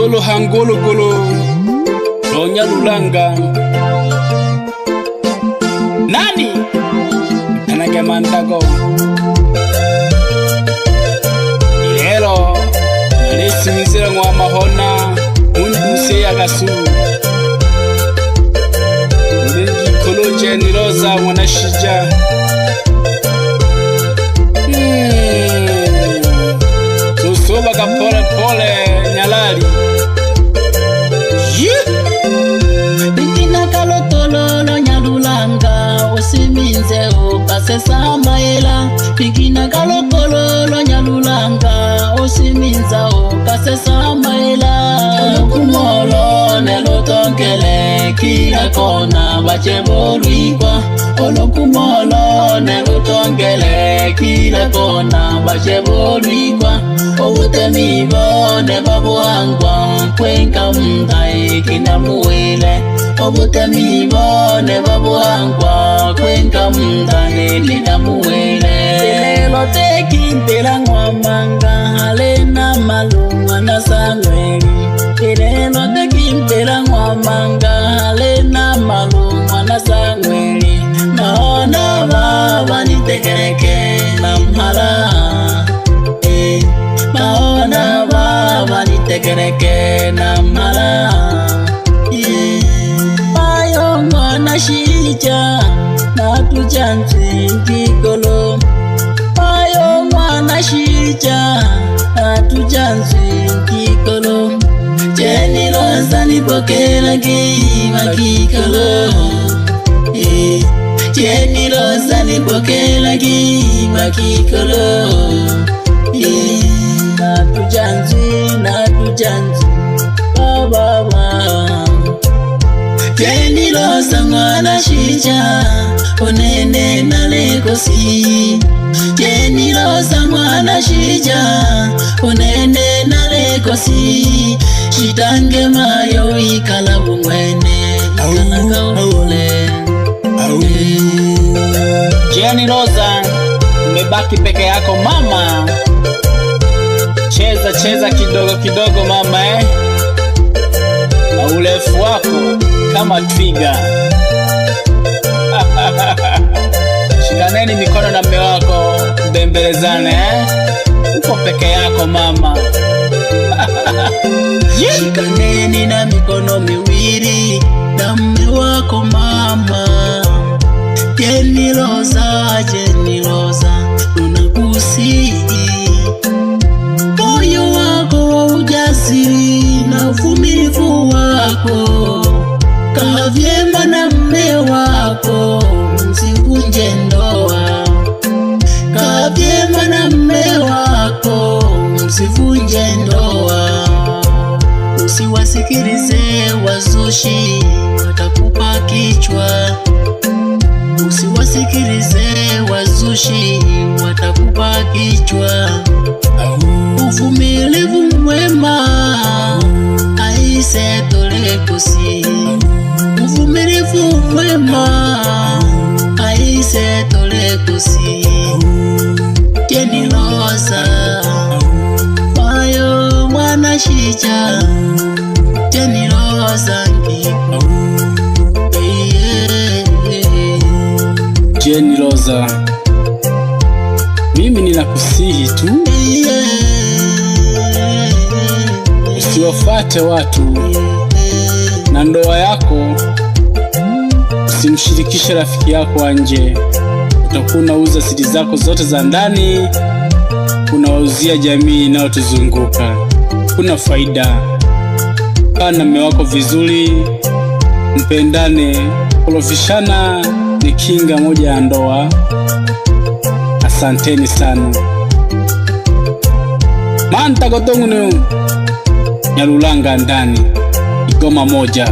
Hangolo hangolo golo Nyalulanga Nani Anake mandago Ilero Nalisi mizira ngwa mahona Undu ya gasu Ndingi koloje niroza mwanashija Sosoba ka pole pole nyalali Bikina kalotololo Nyalulanga Usiminze ukasesa maela Bikina kalotololo Nyalulanga Usiminza ukasesa maela Olokumolo nelotongele Kila kona bachebolwikwa Olokumolo nelotongele Kila kona bachebolwikwa Obutemibo nebabuangwa Kwenka mdai kinamuwele Obutemibo nebabuangwa Kwenka mdai kinamuwele Lelo teki mpela ngwamanga Halena malunga na sangweli Lelo teki mpela ngwamanga Halena malunga na sangweli Maona baba nitekereke na mhala Maona baba nitekereke na mhala Ayo ngwana shija na tujanzi ngikolo Ayo ngwana shija na tujanzi ngikolo Jeni loza nipokela kima kikolo Jeni loza nipokela kima kikolo Na tujanzi baba Jeni loza ngwana shija Onene na lekosi Jeni loza ngwana shija Onene na lekosi Shitange mayo ikala bumwene Ikala kaule Jeni Loza umebaki peke yako mama Cheza kidogo kidogo mama Na urefu wako kama twiga Shikaneni mikono na mume wako Mbembelezane Uko peke yako mama Shikaneni na mikono miwili Na mume wako mama Jeni Loza unakusihi Moyo wako wa ujasiri na uvumilivu wako Kaa vyema na mume wako msivunje ndoa Kaa vyema na mume wako msivunje ndoa Usiwasikilize wazushi watakupa kichwa Usiwasikilize wazushi watakupa kichwa Uvumilivu mwema aise tolekosi Uvumilivu mwema aise tolekosi Jeni Loza Mayo mwana shija Jeni Loza ngiko Jeni Loza Mimi ninakusihi tu Usiwafate watu Na ndoa yako Usimshirikishe rafiki yako wa nje Utakuwa unauza siri zako zote za ndani Unawauzia jamii inayotuzunguka Kuna faida Kaa na mume wako vizuri Mpendane Kulofishana ni kinga moja ya ndoa Asanteni sana Manta Gotongu Nyalulanga ndani Igoma moja